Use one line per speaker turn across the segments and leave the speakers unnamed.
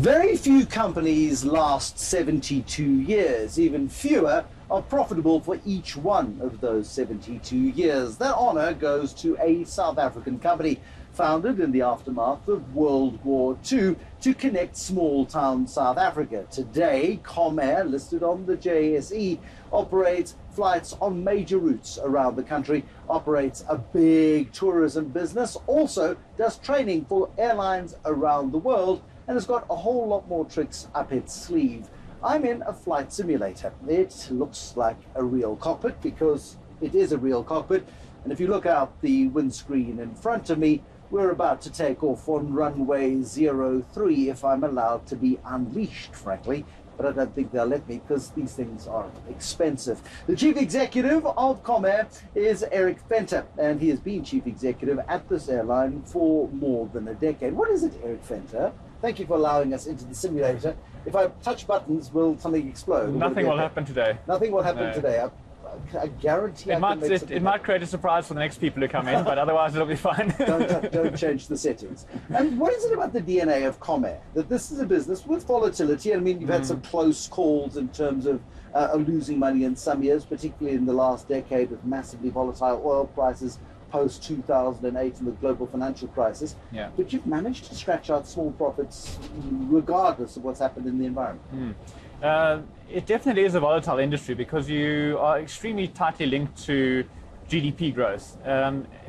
Very few companies last 72 years. Even fewer are profitable for each one of those 72 years. That honor goes to a South African company founded in the aftermath of World War II to connect small-town South Africa. Today, Comair, listed on the JSE, operates flights on major routes around the country, operates a big tourism business, also does training for airlines around the world, and has got a whole lot more tricks up its sleeve. I'm in a flight simulator. It looks like a real cockpit because it is a real cockpit, and if you look out the windscreen in front of me, we're about to take off on runway 03 if I'm allowed to be unleashed, frankly. But I don't think they'll let me because these things are expensive. The chief executive of Comair is Erik Venter, and he has been chief executive at this airline for more than a decade. What is it, Erik Venter? Thank you for allowing us into the simulator. If I touch buttons, will something explode?
Nothing will happen today.
Nothing will happen today. I guarantee
it might create a surprise for the next people who come in, but otherwise it'll be fine.
Don't change the settings. And what is it about the DNA of Comair that this is a business with volatility? I mean, you've had some close calls in terms of losing money in some years, particularly in the last decade with massively volatile oil prices post 2008 and the global financial crisis.
Yeah.
But you've managed to scratch out small profits regardless of what's happened in the environment.
It definitely is a volatile industry because you are extremely tightly linked to GDP growth.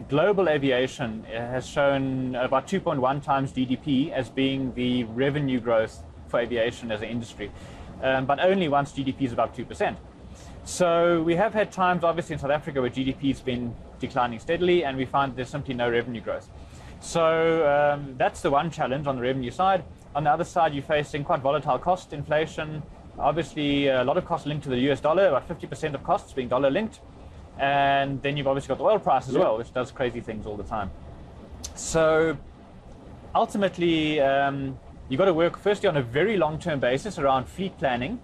Global aviation has shown about 2.1 times GDP as being the revenue growth for aviation as an industry, but only once GDP is above 2%. So we have had times, obviously, in South Africa where GDP has been declining steadily, and we find there's simply no revenue growth. So that's the one challenge on the revenue side. On the other side, you're facing quite volatile cost inflation. Obviously, a lot of costs linked to the US dollar, about 50% of costs being dollar linked. And then you've obviously got the oil price as well, which does crazy things all the time. So ultimately, you've got to work firstly on a very long-term basis around fleet planning.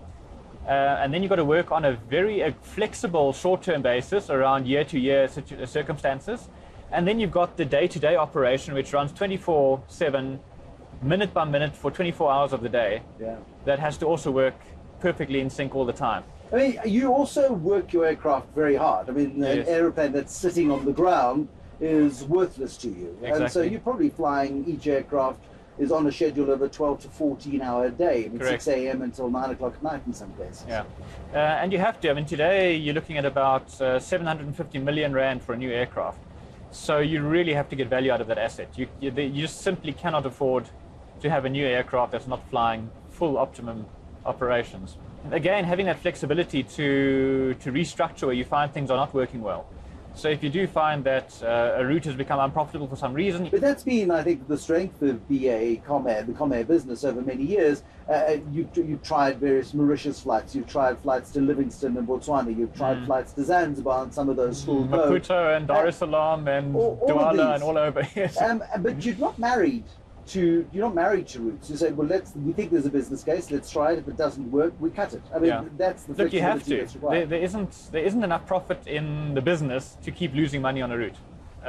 And then you've got to work on a very flexible short-term basis around year-to-year circumstances. And then you've got the day-to-day operation, which runs 24/7, minute by minute for 24 hours of the day.
Yeah.
That has to also work perfectly in sync all the time.
I mean, you also work your aircraft very hard. I mean, an aeroplane that's sitting on the ground is worthless to you.
Exactly.
And so you're probably flying, each aircraft is on a schedule of a 12 to 14 hour day. I mean, 6 a.m. until 9 o'clock at night in some cases.
Yeah. And you have to. I mean, today you're looking at about 750 million rand for a new aircraft. So you really have to get value out of that asset. You just simply cannot afford to have a new aircraft that's not flying full optimum operations. Again, having that flexibility to restructure where you find things are not working well. So if you do find that a route has become unprofitable for some reason...
But that's been, I think, the strength of BA Comair, the Comair business over many years. You've tried various Mauritius flights, you've tried flights to Livingston and Botswana, you've tried flights to Zanzibar, and some of those still go.
Maputo and Dar es Salaam and Douala and all over. Yes.
But you're not married to routes. You say, well, we think there's a business case, let's try it. If it doesn't work, we cut it. I mean, that's the flexibility.
Look, you have to. There isn't enough profit in the business to keep losing money on a route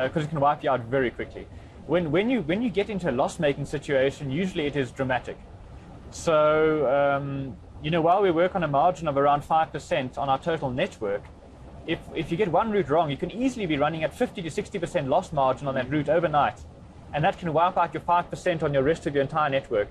because it can wipe you out very quickly. When you get into a loss-making situation, usually it is dramatic. So while we work on a margin of around 5% on our total network, if you get one route wrong, you can easily be running at 50 to 60% loss margin on that route overnight. And that can wipe out your 5% on your rest of your entire network.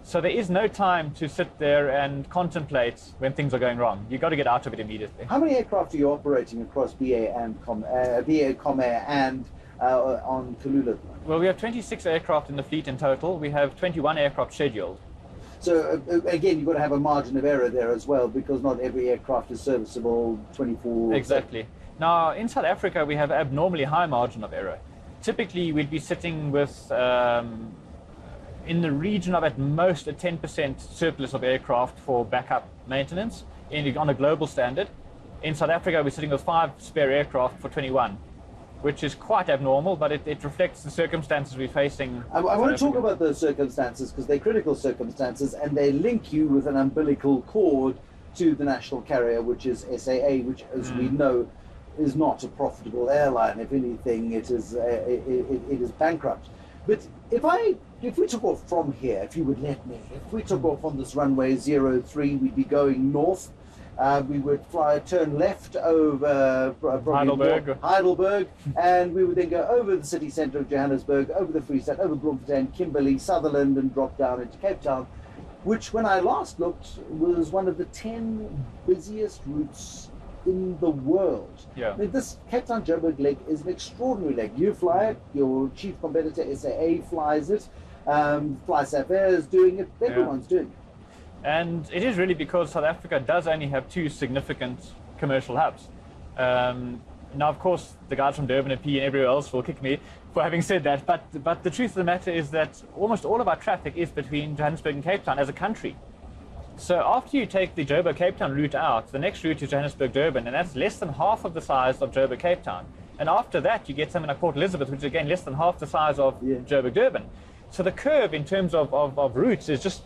So there is no time to sit there and contemplate when things are going wrong. You've got to get out of it immediately.
How many aircraft are you operating across BA Comair and on Kulula?
Well, we have 26 aircraft in the fleet in total. We have 21 aircraft scheduled.
So again, you've got to have a margin of error there as well, because not every aircraft is serviceable 24.
Exactly. Now, in South Africa, we have abnormally high margin of error. Typically, we'd be sitting with, in the region of at most a 10% surplus of aircraft for backup maintenance on a global standard. In South Africa, we're sitting with 5 spare aircraft for 21, which is quite abnormal, but it reflects the circumstances we're facing.
I want to talk about those circumstances because they're critical circumstances and they link you with an umbilical cord to the national carrier, which is SAA, which, as we know, is not a profitable airline. If anything, it is bankrupt. But if we took off from here, if you would let me, if we took off on this runway 03, we'd be going north. We would turn left over Heidelberg, and we would then go over the city centre of Johannesburg, over the Free State, over Bloemfontein, Kimberley, Sutherland, and drop down into Cape Town, which when I last looked was one of the 10 busiest routes in the world.
Yeah.
I mean, this Cape Town Joburg leg is an extraordinary leg. You fly it, your chief competitor SAA flies it, Fly Safair is doing it, everyone's doing it.
And it is really because South Africa does only have 2 significant commercial hubs. Now, of course, the guys from Durban and P and everywhere else will kick me for having said that, but the truth of the matter is that almost all of our traffic is between Johannesburg and Cape Town as a country. So after you take the Joburg-Cape Town route out, the next route is Johannesburg-Durban, and that's less than half of the size of Joburg-Cape Town. And after that, you get something like Port Elizabeth, which is again less than half the size of Joburg-Durban. So the curve in terms of routes is just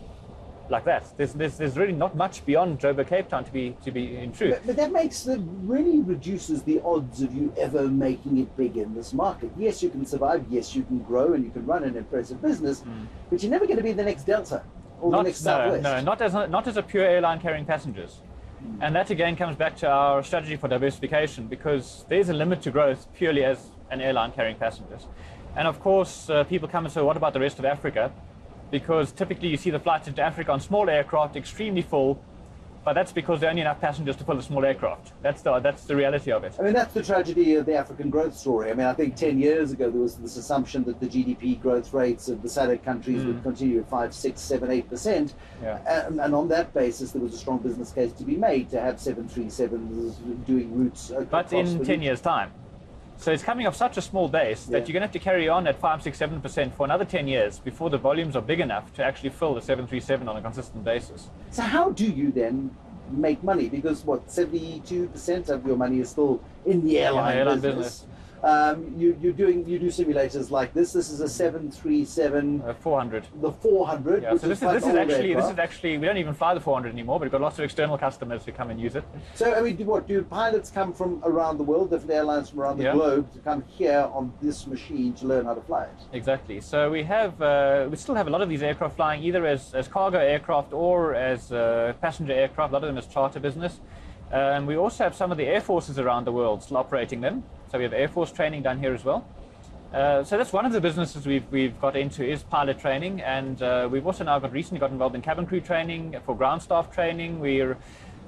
like that. There's really not much beyond Joburg-Cape Town to be in truth.
But that really reduces the odds of you ever making it big in this market. Yes, you can survive. Yes, you can grow, and you can run an impressive business, but you're never going to be the next Delta or the next Southwest.
No, not as a pure airline carrying passengers. And that again comes back to our strategy for diversification, because there's a limit to growth purely as an airline carrying passengers. And of course, people come and say, what about the rest of Africa? Because typically you see the flights into Africa on small aircraft extremely full, but that's because there are only enough passengers to fill a small aircraft. That's the reality of it.
I mean, that's the tragedy of the African growth story. I mean, I think 10 years ago there was this assumption that the GDP growth rates of the SADC countries would continue at 5, 6, 7, 8%.
Yeah.
And on that basis, there was a strong business case to be made to have 737s doing routes across.
But in 10 years' time. So it's coming off such a small base that you're going to have to carry on at 5, 6, 7% for another 10 years before the volumes are big enough to actually fill the 737 on a consistent basis.
So how do you then make money? Because what, 72% of your money is still in the airline business. You do simulators like this. This is a 737
400.
The 400.
Yeah,
which
so this is actually we don't even fly the 400 anymore, but we've got lots of external customers who come and use it.
So I mean, do pilots come from around the world, different airlines from around the globe, to come here on this machine to learn how to fly it?
Exactly. So we still have a lot of these aircraft flying either as cargo aircraft or as passenger aircraft. A lot of them as charter business. We also have some of the air forces around the world still operating them. So we have Air Force training done here as well. So that's one of the businesses we've got into is pilot training, and we've also now recently got involved in cabin crew training, for ground staff training. We're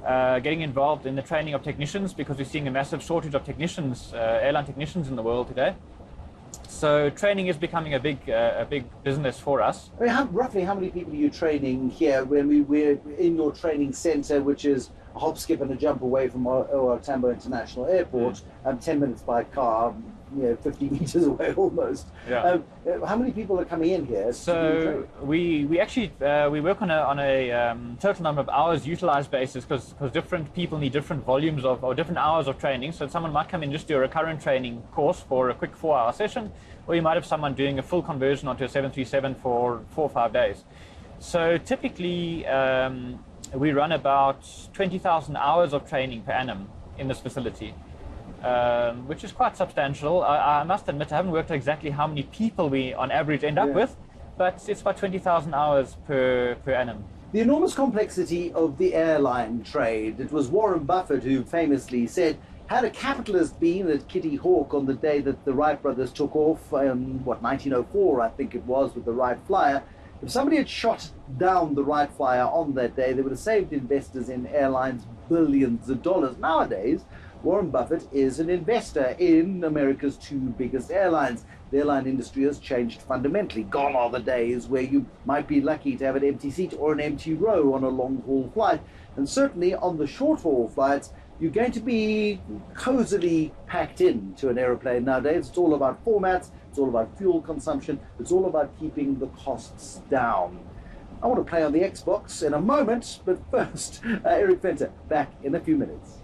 getting involved in the training of technicians because we're seeing a massive shortage of technicians, airline technicians in the world today. So training is becoming a big business for us.
I mean, roughly how many people are you training here when we're in your training centre, which is a hop, skip and a jump away from our Tambo International Airport, 10 minutes by car, 50 meters away almost.
Yeah.
How many people are coming in here?
So we actually we work on a total number of hours utilized basis because different people need different volumes or different hours of training. So someone might come in and just do a recurrent training course for a quick 4-hour session, or you might have someone doing a full conversion onto a 737 for 4 or 5 days. So typically we run about 20,000 hours of training per annum in this facility, which is quite substantial. I must admit I haven't worked out exactly how many people we on average end up with, but it's about 20,000 hours per annum.
The enormous complexity of the airline trade. It was Warren Buffett who famously said, had a capitalist been at Kitty Hawk on the day that the Wright brothers took off, 1904 I think it was, with the Wright Flyer, if somebody had shot down the Wright Flyer on that day, they would have saved investors in airlines billions of dollars. Nowadays, Warren Buffett is an investor in America's 2 biggest airlines. The airline industry has changed fundamentally. Gone are the days where you might be lucky to have an empty seat or an empty row on a long-haul flight. And certainly on the short-haul flights, you're going to be cozily packed into an aeroplane nowadays. It's all about formats, it's all about fuel consumption, it's all about keeping the costs down. I want to play on the Xbox in a moment, but first, Erik Venter, back in a few minutes.